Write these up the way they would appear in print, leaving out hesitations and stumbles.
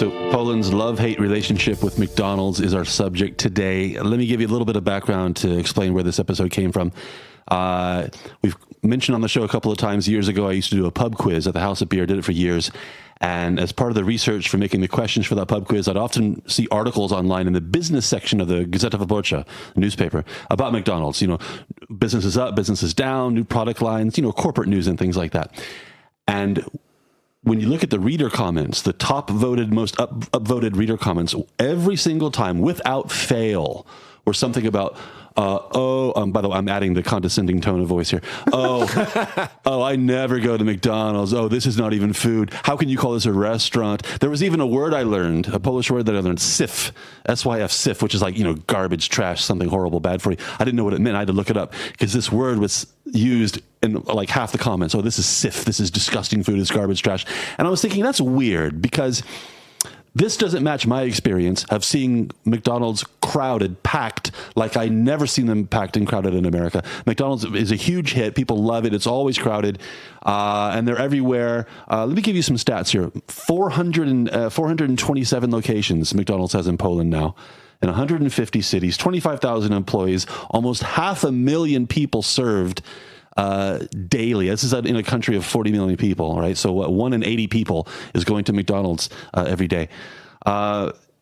So Poland's love-hate relationship with McDonald's is our subject today. Let me give you a little bit of background to explain where this episode came from. We've mentioned on the show a couple of times years ago, I used to do a pub quiz at the House of Beer, did it for years. And as part of the research for making the questions for that pub quiz, I'd often see articles online in the business section of the Gazeta Wyborcza newspaper about McDonald's. You know, business is up, business is down, new product lines, you know, corporate news and things like that. And when you look at the reader comments, the top voted, most upvoted reader comments, every single time, without fail, were something about, by the way, I'm adding the condescending tone of voice here. I never go to McDonald's. Oh, this is not even food. How can you call this a restaurant? There was even a word I learned, a Polish word that I learned, syf, S-Y-F, syf, which is like, you know, garbage, trash, something horrible, bad for you. I didn't know what it meant. I had to look it up because this word was used in like half the comments. Oh, this is syf. This is disgusting food. It's garbage, trash. And I was thinking that's weird because this doesn't match my experience of seeing McDonald's crowded, packed, like I never seen them packed and crowded in America. McDonald's is a huge hit. People love it. It's always crowded, and they're everywhere. Let me give you some stats here. 427 locations McDonald's has in Poland now, in 150 cities, 25,000 employees, almost 500,000 people served daily. This is in a country of 40 million people, right? So 1 in 80 people is going to McDonald's every day.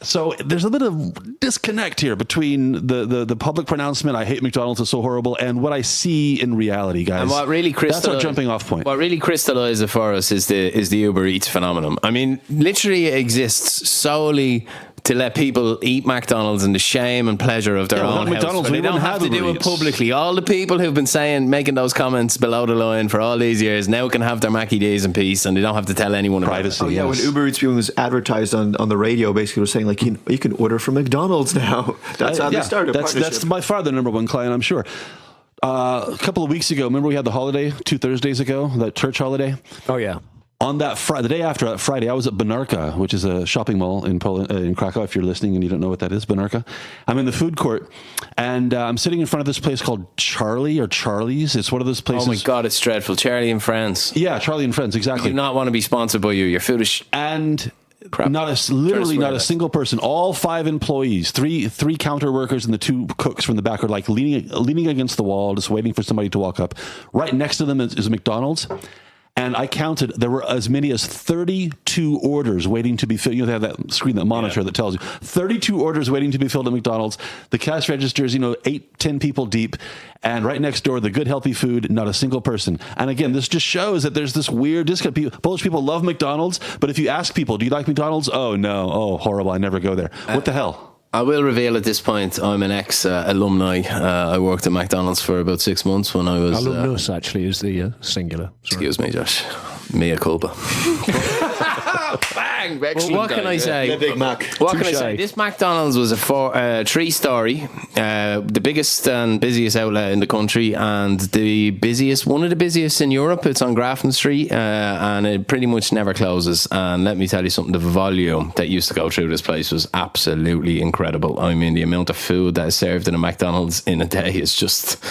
So there's a bit of disconnect here between the public pronouncement, I hate McDonald's, it's so horrible, and what I see in reality, guys. And what really that's our jumping off point. What really crystallizes it for us is the Uber Eats phenomenon. I mean, literally it exists solely to let people eat McDonald's and the shame and pleasure of their own McDonald's, house. They don't have to do it publicly. All the people who've been making those comments below the line for all these years now can have their Mackie D's in peace, and they don't have to tell anyone about it. Oh yeah, when Uber Eats was advertised on the radio, basically was saying like you can order from McDonald's now. That's how they started. That's by far the number one client, I'm sure. A couple of weeks ago, remember we had the holiday 2 Thursdays ago, that church holiday? Oh yeah. On that the day after that Friday, I was at Bonarka, which is a shopping mall in Poland, in Krakow. If you're listening and you don't know what that is, Bonarka. I'm in the food court, and I'm sitting in front of this place called Charlie's. It's one of those places. Oh my God, it's dreadful. Charlie and Friends. Yeah, Charlie and Friends, exactly. I do not want to be sponsored by you. Your food is and crap. Not a single person. All 5 employees, three counter workers, and the 2 cooks from the back are like leaning against the wall, just waiting for somebody to walk up. Right next to them is McDonald's. And I counted, there were as many as 32 orders waiting to be filled. You know, they have that screen, that monitor that tells you 32 orders waiting to be filled at McDonald's. The cash register is, 8, 10 people deep. And right next door, the good, healthy food, not a single person. And again, this just shows that there's this weird disconnect. Polish people love McDonald's, but if you ask people, do you like McDonald's? Oh, no. Oh, horrible. I never go there. What the hell? I will reveal at this point, I'm an ex-alumni. I worked at McDonald's for about 6 months when I was... Alumnus, actually, is the singular. Sorry. Excuse me, Josh. Mea culpa. Bang! Well, what can I say? Big Mac. What can I say? This McDonald's was a 3-story, the biggest and busiest outlet in the country, and one of the busiest in Europe. It's on Grafton Street, and it pretty much never closes. And let me tell you something, the volume that used to go through this place was absolutely incredible. I mean, the amount of food that is served in a McDonald's in a day is just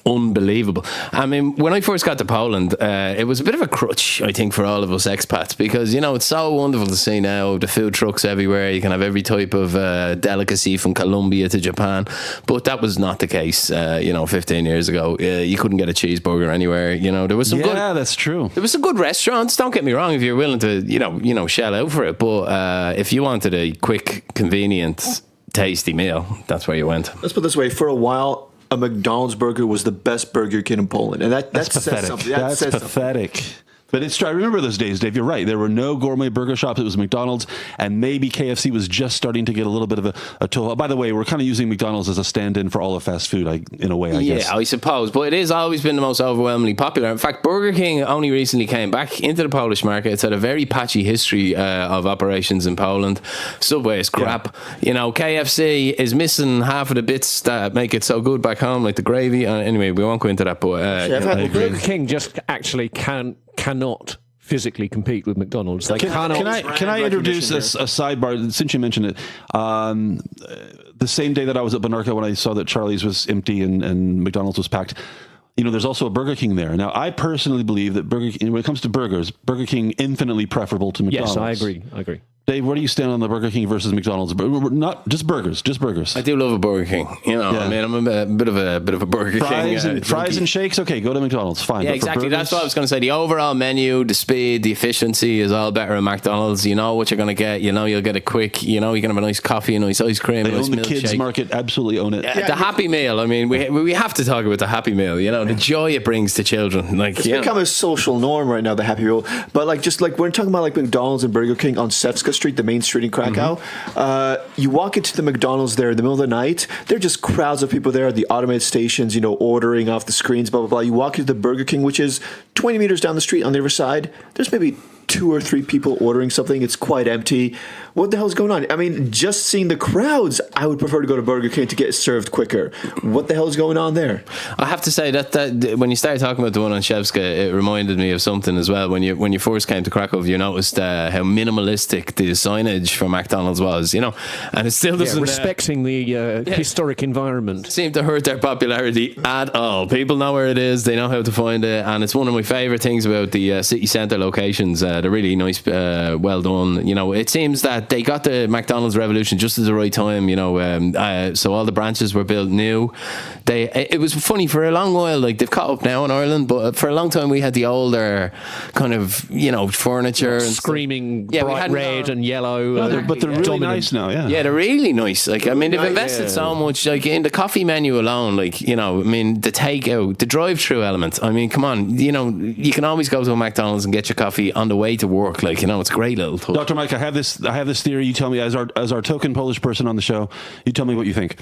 unbelievable. I mean, when I first got to Poland, it was a bit of a crutch, I think, for all of us expats, because, it's so wonderful to see now the food trucks everywhere. You can have every type of delicacy from Colombia to Japan, but that was not the case 15 years ago. You couldn't get a cheeseburger anywhere. There was some that's true. There was some good restaurants, don't get me wrong, if you're willing to shell out for it, but if you wanted a quick, convenient, tasty meal, that's where you went. Let's put it this way, for a while a McDonald's burger was the best burger you get in Poland, and that's pathetic. That's pathetic. But it's true. I remember those days, Dave. You're right. There were no gourmet burger shops. It was McDonald's, and maybe KFC was just starting to get a little bit of a toe. By the way, we're kind of using McDonald's as a stand-in for all of fast food, in a way, I guess. Yeah, I suppose. But it has always been the most overwhelmingly popular. In fact, Burger King only recently came back into the Polish market. It's had a very patchy history of operations in Poland. Subway is crap. Yeah. KFC is missing half of the bits that make it so good back home, like the gravy. Anyway, we won't go into that. But Burger King just actually cannot physically compete with McDonald's. Can I introduce a sidebar, since you mentioned it? The same day that I was at Bonarka, when I saw that Charlie's was empty and McDonald's was packed, there's also a Burger King there. Now, I personally believe that when it comes to burgers, Burger King infinitely preferable to McDonald's. Yes, I agree. Dave, where do you stand on the Burger King versus McDonald's? Not just burgers, just burgers. I do love a Burger King. I mean, I'm a bit of a Burger King. Fries and shakes. Okay, go to McDonald's. Fine. Yeah, exactly. That's what I was going to say. The overall menu, the speed, the efficiency is all better at McDonald's. You know what you're going to get. You know you'll get it quick. You know you're going to have a nice coffee, a nice ice cream, They a nice own the milkshake. kids market. Absolutely own it. The Happy Meal. I mean, we have to talk about the Happy Meal. You know the joy it brings to children. Like It's become a social norm right now, the Happy Meal. But like, just like we're talking about like McDonald's and Burger King on Sevska Street, the main street in Krakow. You walk into the McDonald's there in the middle of the night, there are just crowds of people there at the automated stations, ordering off the screens, blah, blah, blah. You walk into the Burger King, which is 20 meters down the street on the other side. There's maybe 2 or 3 people ordering something. It's quite empty. What the hell is going on? I mean, just seeing the crowds, I would prefer to go to Burger King to get served quicker. What the hell is going on there? I have to say that when you started talking about the one on Shevska, it reminded me of something as well. When you first came to Krakow, you noticed how minimalistic the signage for McDonald's was, and it still doesn't respecting the historic environment. Seem to hurt their popularity at all. People know where it is, they know how to find it, and it's one of my favourite things about the city centre locations. They're really nice, well done. It seems that they got the McDonald's revolution just at the right time. So all the branches were built new. It was funny for a long while. Like they've caught up now in Ireland, but for a long time we had the older kind of furniture and screaming bright red and yellow. But they're really nice now. Yeah, they're really nice. Like I mean, they've invested so much. Like in the coffee menu alone. Like I mean, the takeout, the drive-through element. I mean, come on. You can always go to a McDonald's and get your coffee on the way to work. Like it's a great little touch. Dr. Mike, I have this theory. You tell me, as our token Polish person on the show, you tell me what you think.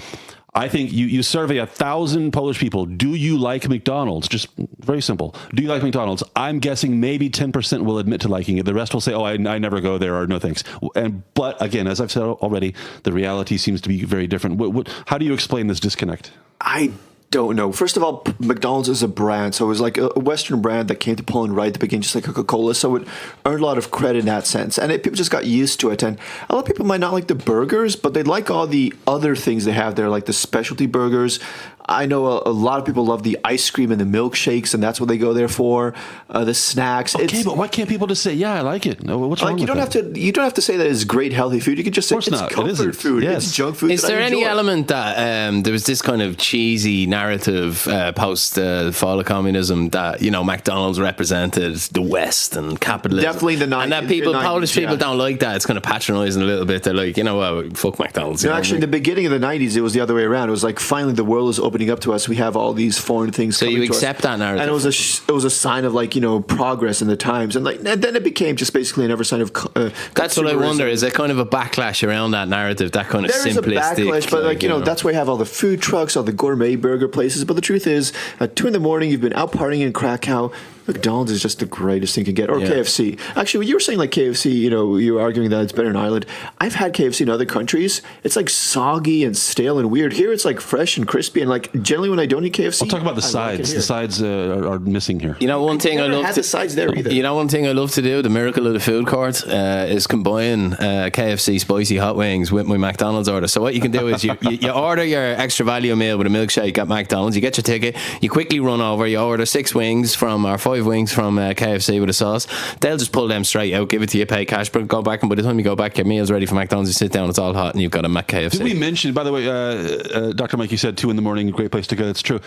I think you survey 1,000 Polish people. Do you like McDonald's? Just very simple. Do you like McDonald's? I'm guessing maybe 10% will admit to liking it. The rest will say, "Oh, I never go there," or "No thanks." But again, as I've said already, the reality seems to be very different. How do you explain this disconnect? I don't know. First of all, McDonald's is a brand, so it was like a Western brand that came to Poland right at the beginning, just like Coca-Cola, so it earned a lot of credit in that sense. And people just got used to it. And a lot of people might not like the burgers, but they like all the other things they have there, like the specialty burgers. I know a lot of people love the ice cream and the milkshakes, and that's what they go there for. The snacks. Okay, but why can't people just say, "Yeah, I like it"? What's wrong with that? You don't have to say that it's great healthy food. You can just say it's comfort food. Yes. It's junk food. Is there any element that there was this kind of cheesy narrative post the fall of communism that McDonald's represented the West and capitalism? Definitely the 90s. And that Polish people don't like that. It's kind of patronising a little bit. They're like, fuck McDonald's. No, actually, in the beginning of the 90s, it was the other way around. It was like finally the world is opening up to us. We have all these foreign things. So you accept that narrative, and it was a sign of progress in the times, and then it became just basically another sign of. That's what I wonder. Is there kind of a backlash around that narrative? That kind of simplistic. There is a backlash, but that's why you have all the food trucks, all the gourmet burger places. But the truth is, at 2 a.m, you've been out partying in Krakow. McDonald's is just the greatest thing you can get, or KFC. Actually, when you were saying like KFC, you were arguing that it's better in Ireland. I've had KFC in other countries. It's like soggy and stale and weird. Here, it's like fresh and crispy, and like generally when I don't eat KFC, I'll talk about the sides. The sides are missing here. One thing I love had the sides there either. One thing I love to do, the miracle of the food court, is combine KFC spicy hot wings with my McDonald's order. So what you can do is you order your extra value meal with a milkshake at McDonald's. You get your ticket. You quickly run over. You order 6 wings or 5 wings from KFC with a sauce. They'll just pull them straight out, give it to you, pay cash, but go back, and by the time you go back, your meal's ready for McDonald's. You sit down, it's all hot, and you've got a KFC. Did we mention, by the way, Dr. Mike, you said 2 a.m, great place to go. That's true.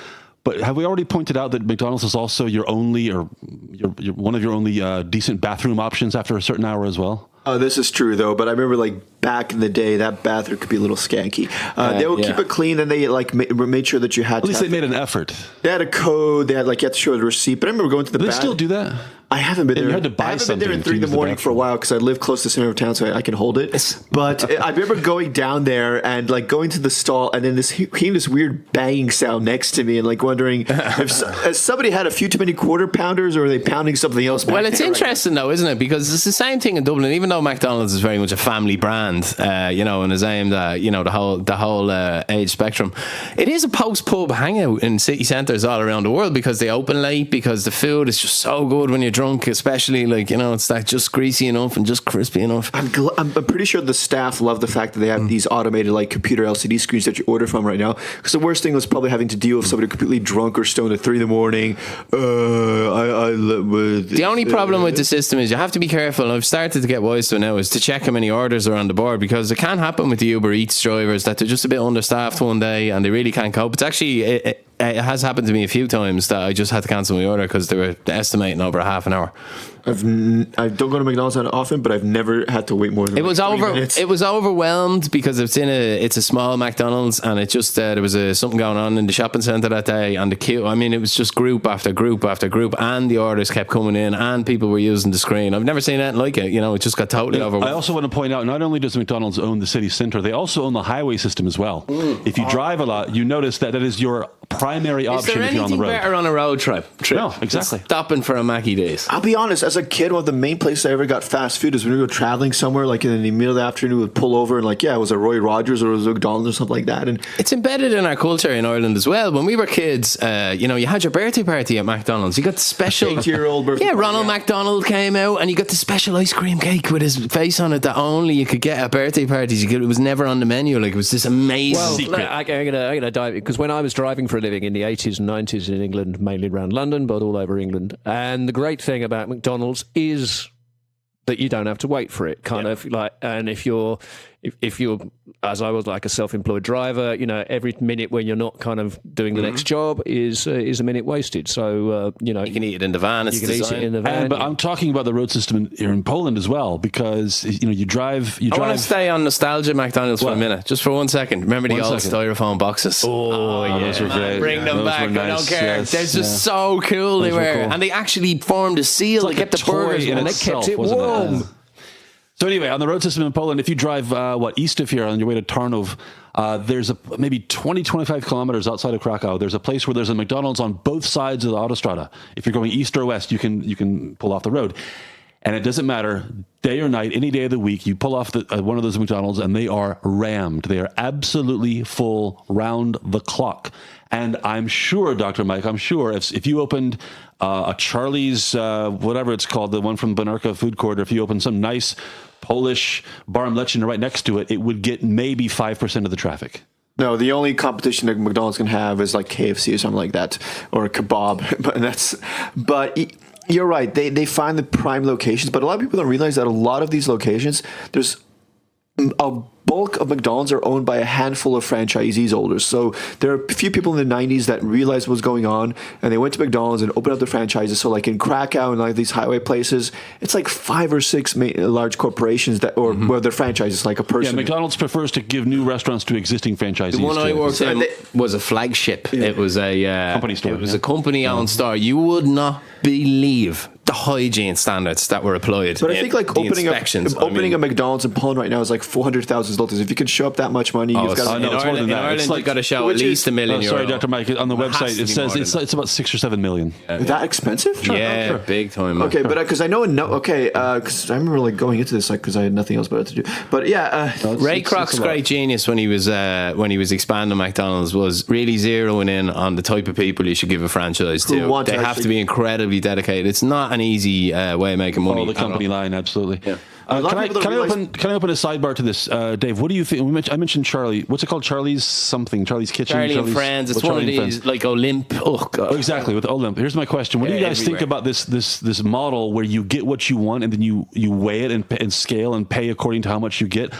But have we already pointed out that McDonald's is also your only, or one of your only decent bathroom options after a certain hour as well? Oh, this is true though. But I remember back in the day, that bathroom could be a little skanky. They would keep it clean, and they made sure that you had. At least they made an effort. They had a code. They had you had to show the receipt. But I remember going to the. Do they still do that? I haven't been there. You had to buy something. I haven't been there at 3 a.m. for a while because I live close to the center of town, so I can hold it. But I remember going down there and going to the stall, and then hearing this weird banging sound next to me, and wondering if somebody had a few too many quarter pounders, or are they pounding something else? Well, it's interesting though, isn't it? Because it's the same thing in Dublin. Even though McDonald's is very much a family brand, brand, and is aimed at, the whole age spectrum. It is a post-pub hangout in city centres all around the world because they open late, because the food is just so good when you're drunk, especially it's that just greasy enough and just crispy enough. I'm pretty sure the staff love the fact that they have these automated computer LCD screens that you order from right now. Because the worst thing was probably having to deal with somebody completely drunk or stoned at 3 a.m. The only problem with the system is you have to be careful, and I've started to get wise to it now, is to check how many orders are on the board, because it can happen with the Uber Eats drivers that they're just a bit understaffed one day and they really can't cope. It's actually, it has happened to me a few times that I just had to cancel my order because they were estimating over a half an hour. I don't go to McDonald's that often, but I've never had to wait more than 3 minutes. It was overwhelmed because it's a small McDonald's, and it just there was something going on in the shopping centre that day, and the queue. I mean, it was just group after group after group, and the orders kept coming in, and people were using the screen. I've never seen anything like it. It just got totally overwhelmed. I also want to point out, not only does McDonald's own the city centre, they also own the highway system as well. If you drive a lot, you notice that is your primary option if you're on the road. Is there anything better on a road trip? No, exactly. Stopping for a Mackie days. I'll be honest, as a kid, one of the main places I ever got fast food is when we were traveling somewhere, in the middle of the afternoon, we would pull over and it was a Roy Rogers or it was a McDonald's or something like that. And it's embedded in our culture in Ireland as well. When we were kids, you had your birthday party at McDonald's. You got the special 8-year-old birthday party. Ronald McDonald came out, and you got the special ice cream cake with his face on it that only you could get at birthday parties. It was never on the menu. It was this amazing secret. I'm gonna dive, because when I was driving for a living in the 80s and 90s in England, mainly around London, but all over England, and the great thing about McDonald's is that you don't have to wait for it, and if you're as I was a self-employed driver, every minute when you're not kind of doing the next job is a minute wasted. So you can eat it in the van. You can eat it in the van. But I'm talking about the road system here in Poland as well, because you drive. I want to stay on nostalgia McDonald's for a minute, just for 1 second. Remember the old styrofoam boxes? Oh yeah, those were great. Bring them back. Nice. I don't care. Yes, They're just so cool. They were, and they actually formed a seal. They kept the burgers and they kept it warm. So anyway, on the road system in Poland, if you drive east of here on your way to Tarnów, there's maybe 20-25 kilometers outside of Krakow. There's a place where there's a McDonald's on both sides of the autostrada. If you're going east or west, you can pull off the road, and it doesn't matter day or night, any day of the week. You pull off one of those McDonald's, and they are rammed. They are absolutely full round the clock. And I'm sure, Dr. Mike, if you opened a Charlie's, whatever it's called, the one from Bonarka Food Court, or if you opened some nice Polish bar and mleczny right next to it, it would get maybe 5% of the traffic. No, the only competition that McDonald's can have is KFC or something like that, or a kebab. But you're right. They find the prime locations, but a lot of people don't realize that a lot of these locations, there's a bulk of McDonald's are owned by a handful of franchisees holders. So there are a few people in the 90s that realized what was going on, and they went to McDonald's and opened up their franchises. So in Krakow and these highway places, it's 5 or 6 large corporations where they're franchises, a person. Yeah, McDonald's prefers to give new restaurants to existing franchisees. The one I worked in was a flagship. Yeah. It was a company store. It was a company-owned store. You would not believe the hygiene standards that were applied. But I think opening a McDonald's in Poland right now is 400,000 zlotys. If you can show up that much money, you've got. In Ireland, you've got to show at least $1 million. Sorry, Dr. Mike. On the website, it says it's about 6 or 7 million. Is that expensive? Yeah, big time. Okay, but because I know, because I remember going into this because I had nothing else better to do. But yeah, Ray Kroc's great genius when he was expanding McDonald's was really zeroing in on the type of people you should give a franchise to. They have to be incredibly dedicated. It's not an easy way of making money. Follow the company line, absolutely. Yeah. Can I open a sidebar to this, Dave? What do you think? I mentioned Charlie. What's it called? Charlie's something. Charlie's Kitchen. Charlie and Friends. It's one of these Olymp. Oh god. Exactly, with Olymp. Here's my question: what do you guys think about this model where you get what you want and then you weigh it and scale and pay according to how much you get?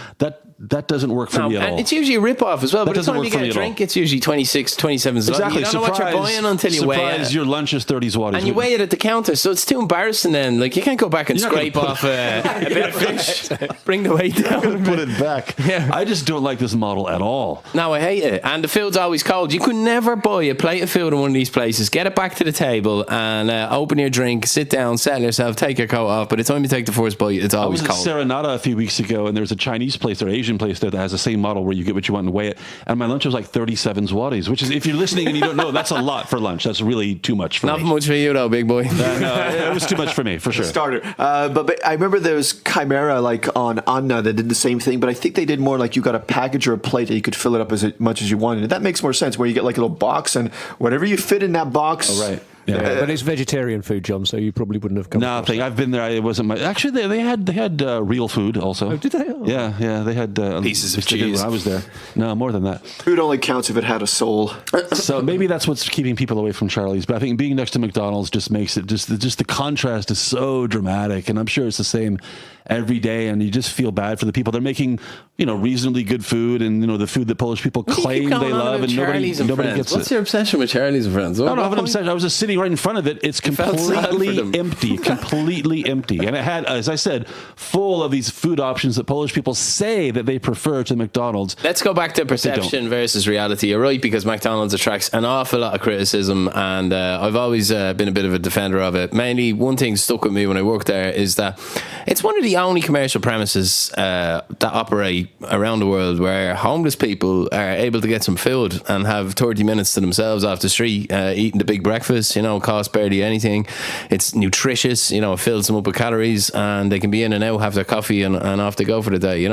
That doesn't work for me at all. It's usually a rip-off as well. But by the time you get a drink, it's usually 26, 27 zloty. Exactly. You don't know what you're buying until you weigh it. Your lunch is 30 zlotys. And you weigh it at the counter, so it's too embarrassing then. You can't go back and scrape off a bit of fish, bring the weight down. Put it back. Yeah. I just don't like this model at all. No, I hate it. And the food's always cold. You could never buy a plate of food in one of these places, get it back to the table, and open your drink, sit down, settle yourself, take your coat off. By the time you take the first bite, it's always cold. I was at Serenata a few weeks ago, and there's a Chinese place or Asian Asian place there that has the same model where you get what you want and weigh it. And my lunch was like 37 zlotys, which is, if you're listening and you don't know, that's a lot for lunch. That's really too much for Not me. much for you though, big boy. No, it was too much for me, for sure. Starter. But I remember there was Chimera like on Anna that did the same thing, but I think they did more like you got a package or a plate that you could fill it up as much as you wanted. And that makes more sense where you get like a little box and whatever you fit in that box. Oh, right. Yeah, but it's vegetarian food, John, so you probably wouldn't have come. Nothing. I've been there. It wasn't my. Actually, they had real food also. Oh, did they? Oh. Yeah. They had Pieces of they did cheese. when I was there. No, more than that. Food only counts if it had a soul. So maybe that's what's keeping people away from Charlie's. But I think being next to McDonald's just makes it just the contrast is so dramatic, and I'm sure it's the same every day. And you just feel bad for the people. They're making reasonably good food, and the food that Polish people claim they love, and nobody gets What's it. your obsession with Charlie's and Friends? I don't have an obsession. I was just sitting right in front of it. It's felt sad for completely them. empty, completely empty. And it had, as I said, full of these food options that Polish people say that they prefer to McDonald's. Let's go back to don't. perception versus reality. You're right, because McDonald's attracts an awful lot of criticism, and I've always been a bit of a defender of it. Mainly, one thing stuck with me when I worked there is that it's one of the only commercial premises that operate around the world where homeless people are able to get some food and have 30 minutes to themselves off the street, eating the big breakfast. Costs barely anything. It's nutritious. It fills them up with calories, and they can be in and out, have their coffee, and off they go for the day.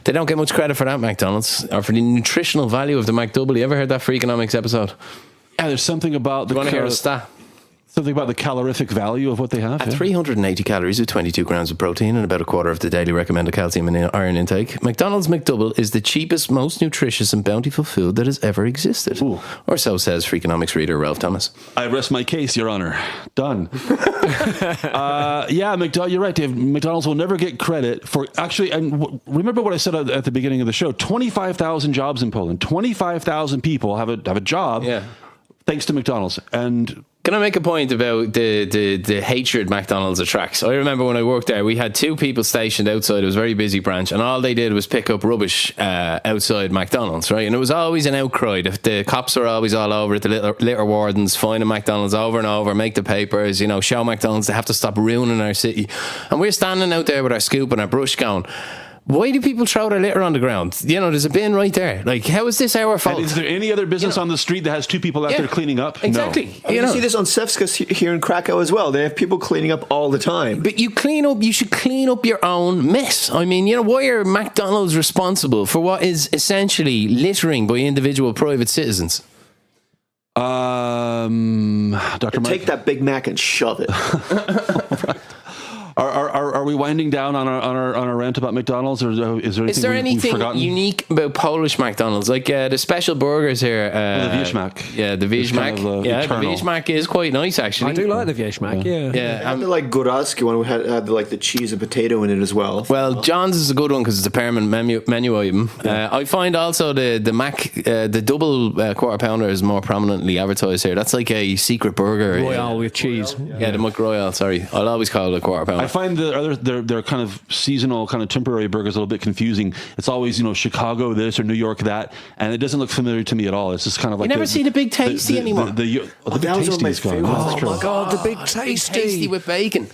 They don't get much credit for that, McDonald's, or for the nutritional value of the McDouble. You ever heard that Freakonomics episode? Yeah, there's something about You want to hear a stat? something about the calorific value of what they have. At 380 calories with 22 grams of protein and about a quarter of the daily recommended calcium and iron intake, McDonald's McDouble is the cheapest, most nutritious and bountiful food that has ever existed. Ooh. Or so says Freakonomics reader Ralph Thomas. I rest my case, Your Honor. Done. You're right, Dave. McDonald's will never get credit for actually. And remember what I said at the beginning of the show: 25,000 jobs in Poland. 25,000 people have a job. Yeah. Thanks to McDonald's. And Can I make a point about the hatred McDonald's attracts? I remember when I worked there, we had two people stationed outside. It was a very busy branch, and all they did was pick up rubbish outside McDonald's, right? And it was always an outcry. The cops were always all over it, the litter wardens, finding McDonald's over and over, make the papers, show McDonald's they have to stop ruining our city. And we're standing out there with our scoop and our brush going, why do people throw their litter on the ground? There's a bin right there. Like, how is this our fault? and is there any other business on the street that has two people out there cleaning up? Exactly. No. You see this on Sevska here in Krakow as well. They have people cleaning up all the time. But you should clean up your own mess. I mean, why are McDonald's responsible for what is essentially littering by individual private citizens? Dr. Mike, Take that Big Mac and shove it. Are we winding down on our rant about McDonald's, or is there anything, Is there we've anything forgotten? unique about Polish McDonald's? Like the special burgers here. The Wieszmak. Yeah, the It's Wieszmak. kind of, The eternal. Wieszmak is quite nice, actually. I do like the Wieszmak, yeah. Yeah. And the Góralski one had the cheese and potato in it as well. Well, John's is a good one because it's a permanent menu item. I find also the Mac, the double quarter pounder is more prominently advertised here. That's like a secret burger. Royale with cheese. Yeah, the McRoyale, sorry. I'll always call it a quarter pounder. I find their kind of seasonal, kind of temporary burgers a little bit confusing. It's always Chicago this or New York that, and it doesn't look familiar to me at all. It's just kind of like never see the Big Tasty anymore. The Big that was one Tasty of my is gone. favorites. That's true. Oh my God, the Big Big Tasty. Tasty with bacon.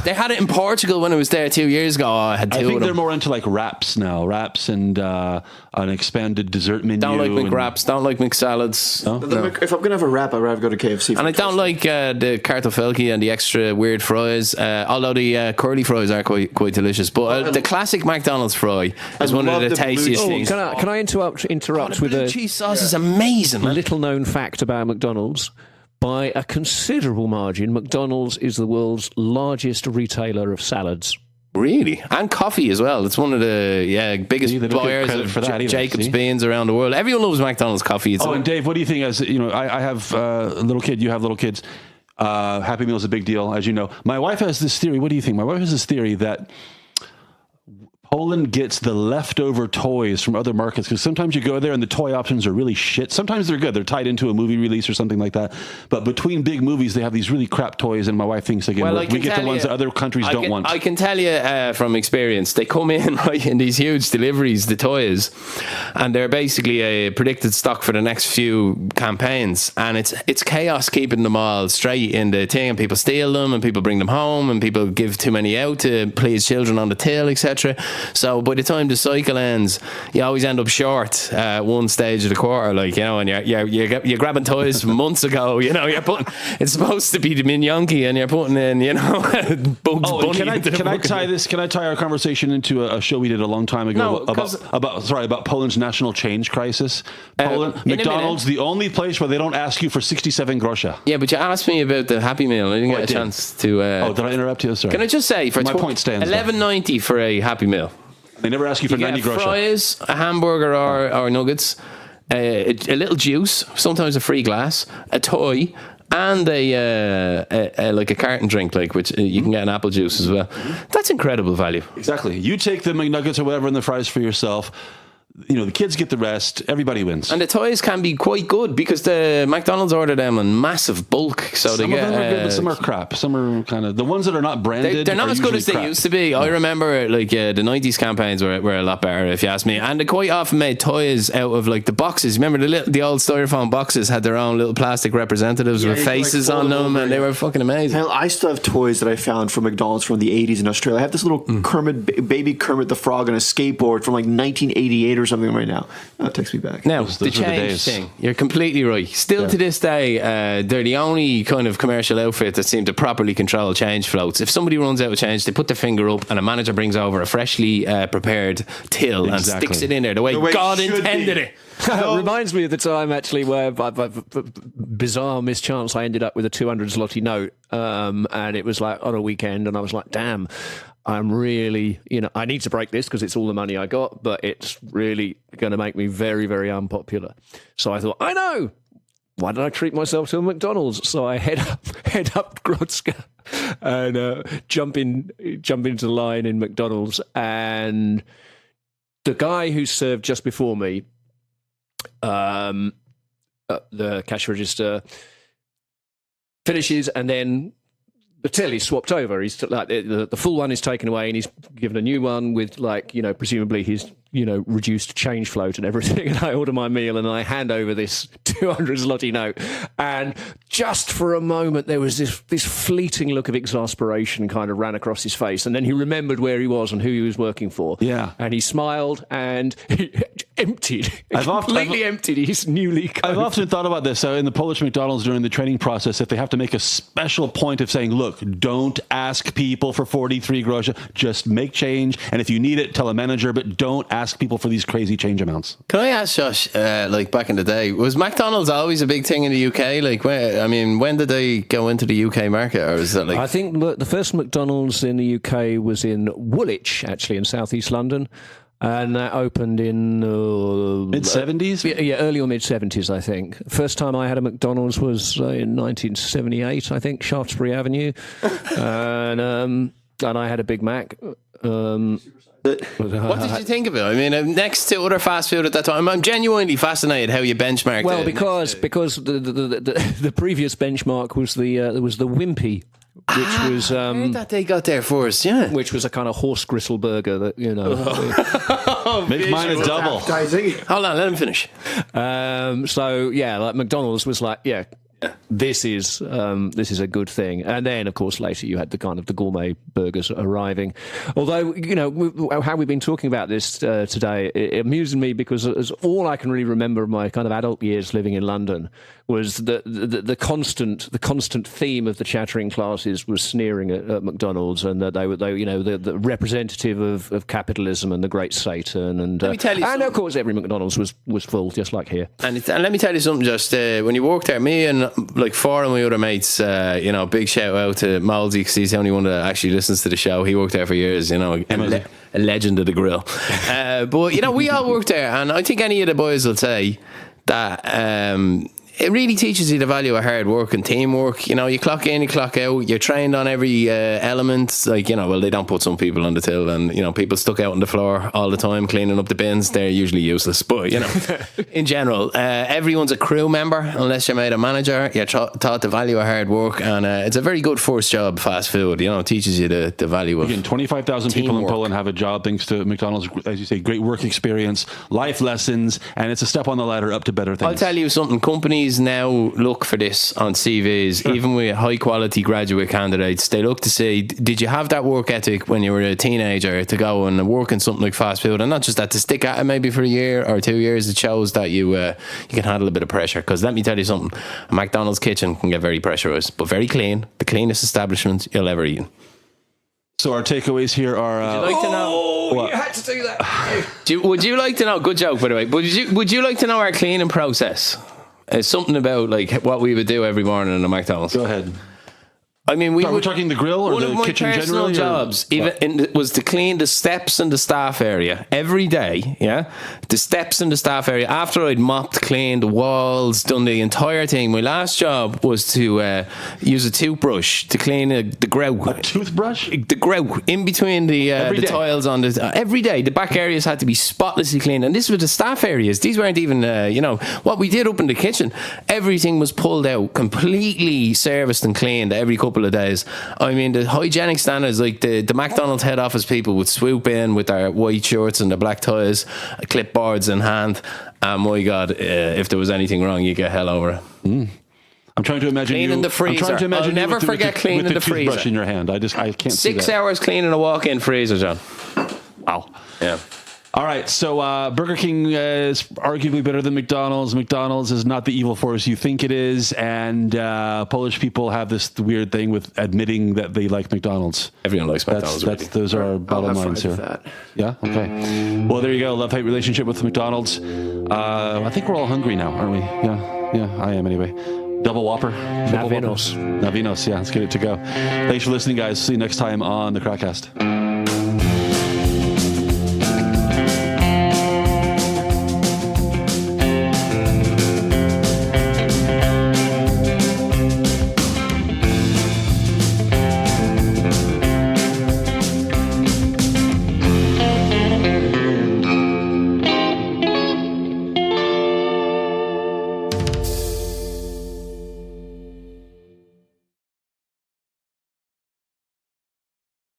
They had it in Portugal when I was there 2 years ago. I had two I of think them. they're more into like wraps now, and an expanded dessert menu. Don't like and- McWraps, don't like McSalads. No? If I'm going to have a wrap, I'd rather go to KFC. And I don't like the kartoffelki and the extra weird fries, although the curly fries are quite delicious. But the classic McDonald's fry is one of love the the blue tastiest cheese. things. Can I interrupt with Blue a cheese sauce is amazing, man. little known fact about McDonald's? By a considerable margin, McDonald's is the world's largest retailer of salads. Really? And coffee as well. It's one of the biggest See, they don't get buyers credit of for that either, Jacob's see? beans around the world. Everyone loves McDonald's coffee. It's And Dave, what do you think? As I have a little kid. You have little kids. Happy Meal is a big deal, as you know. My wife has this theory. What do you think? My wife has this theory that Poland gets the leftover toys from other markets, because sometimes you go there and the toy options are really shit. Sometimes they're good. They're tied into a movie release or something like that. But between big movies, they have these really crap toys, and my wife thinks, again, Well, I we can get the tell ones you- that other countries don't want. I can tell you from experience, they come in right in these huge deliveries, the toys, and they're basically a predicted stock for the next few campaigns, and it's chaos keeping them all straight in the thing, and people steal them, and people bring them home, and people give too many out to please children on the till, etc. So by the time the cycle ends, you always end up short at one stage of the quarter, like, you know, and you're grabbing toys from months ago, you know, it's supposed to be the Minyonki and you're putting in, you know, Bugs Bunny. Can I tie our conversation into a show we did a long time ago about Poland's national change crisis? Poland, McDonald's, the only place where they don't ask you for 67 groszy. Yeah, but you asked me about the Happy Meal. I didn't get a chance to. Did I interrupt you? Sorry. Can I just say, for my point stands. $11.90 for a Happy Meal. They never ask you for 90 groszy. Fries, a hamburger or nuggets, a little juice, sometimes a free glass, a toy, and like a carton drink, like which you can get an apple juice as well. That's incredible value. Exactly. You take the McNuggets or whatever and the fries for yourself. You know, the kids get the rest. Everybody wins. And the toys can be quite good because the McDonald's order them in massive bulk. So some they get, of them are good, but some are crap. Some are kind of the ones that are not branded. They're not as good as they used to be. I remember like the 90s campaigns were a lot better, if you ask me. And they quite often made toys out of like the boxes. Remember the old styrofoam boxes had their own little plastic representatives with faces on them, and they were fucking amazing. Hell, I still have toys that I found from McDonald's from the 80s in Australia. I have this little baby Kermit the Frog on a skateboard from like 1988 or something right now. It takes me back. Now, the change thing, you're completely right. Still to this day, they're the only kind of commercial outfit that seem to properly control change floats. If somebody runs out of change, they put their finger up and a manager brings over a freshly prepared till and sticks it in there the way God intended it. It reminds me of the time actually where by bizarre mischance I ended up with a 200 zloty note, and it was like on a weekend, and I was like, damn, I'm really, I need to break this because it's all the money I got, but it's really going to make me very, very unpopular. So I thought, I know. Why did I treat myself to a McDonald's? So I head up Grodzka and jump into the line in McDonald's, and the guy who served just before me, the cash register finishes, and then the till is swapped over. He's like the full one is taken away, and he's given a new one with presumably his reduced change float and everything. And I order my meal and I hand over this 200 zloty note, and just for a moment there was this fleeting look of exasperation kind of ran across his face, and then he remembered where he was and who he was working for. Yeah, and he smiled and he emptied his newly. I've often thought about this in the Polish McDonald's during the training process. If they have to make a special point of saying, look, don't ask people for 43 groszy, just make change, and if you need it, tell a manager, but don't ask people for these crazy change amounts. Can I ask Josh, like back in the day, was McDonald's always a big thing in the UK? Like, when did they go into the UK market, or is that like? I think the first McDonald's in the UK was in Woolwich, actually, in southeast London. And that opened in mid-70s? Yeah, early or mid-70s, I think. First time I had a McDonald's was in 1978, I think, Shaftesbury Avenue. and I had a Big Mac. What did you think of it? I mean, next to other fast food at that time, I'm genuinely fascinated how you benchmarked it. Well, because the previous benchmark was the Wimpy, which was I heard that they got there first, yeah. Which was a kind of horse gristle burger that Make mine a double. Hold on, let him finish. So yeah, like McDonald's was like, yeah, this is a good thing. And then, of course, later you had the kind of the gourmet burgers arriving. Although, how we've been talking about this today, it amused me because as all I can really remember of my kind of adult years living in London was the constant theme of the chattering classes was sneering at McDonald's, and that they were the representative of capitalism and the great Satan. And let me tell you and of course every McDonald's was full, just like here. And let me tell you something. Just when you worked there, me and like four of my other mates, big shout out to Molesy because he's the only one that actually listens to the show. He worked there for years, a legend of the grill. But we all worked there, and I think any of the boys will say that. It really teaches you the value of hard work and teamwork. You clock in, you clock out. You're trained on every element. Like, they don't put some people on the till, and, people stuck out on the floor all the time cleaning up the bins. They're usually useless. But, in general, everyone's a crew member unless you're made a manager. You're taught the value of hard work, and it's a very good first job, fast food. It teaches you the value of 25,000 people in Poland have a job thanks to McDonald's, as you say, great work experience, life lessons, and it's a step on the ladder up to better things. I'll tell you something, companies companies now look for this on CVs, even with high quality graduate candidates. They look to see, did you have that work ethic when you were a teenager to go and work in something like fast food, and not just that, to stick at it maybe for a year or 2 years. It shows that you can handle a bit of pressure. Because let me tell you something, a McDonald's kitchen can get very pressurized, but very clean. The cleanest establishment you'll ever eat. So our takeaways here are. Would you like to know? You had to do that. Would you like to know? Good joke, by the way. Would you like to know our cleaning process? Something about like what we would do every morning in a McDonald's. Go ahead. I mean, Are we talking the grill or the kitchen one of my personal generally? jobs was to clean the steps in the staff area every day. Yeah, the steps in the staff area. After I'd mopped, cleaned the walls, done the entire thing. My last job was to use a toothbrush to clean the grout. A toothbrush? The grout in between the day? tiles on the every day. The back areas had to be spotlessly clean, and this was the staff areas. These weren't even what we did up in the kitchen. Everything was pulled out, completely serviced and cleaned every couple of days. I mean, the hygienic standards, like the McDonald's head office people would swoop in with their white shirts and their black ties, clipboards in hand, and my God, if there was anything wrong, you get hell over it. I'm trying to imagine Cleaning the freezer. I'm trying to imagine I'll never forget cleaning with the toothbrush freezer. in your hand. I can't see that. 6 hours cleaning a walk-in freezer, John. Wow. Yeah. All right, so Burger King is arguably better than McDonald's. McDonald's is not the evil force you think it is, and Polish people have this weird thing with admitting that they like McDonald's. Everyone likes McDonald's. Those are our bottom lines here. Yeah. Okay. Well, there you go. Love-hate relationship with McDonald's. I think we're all hungry now, aren't we? Yeah. I am anyway. Double Whopper. Navinos. Navinos. Yeah. Let's get it to go. Thanks for listening, guys. See you next time on the KrakCast.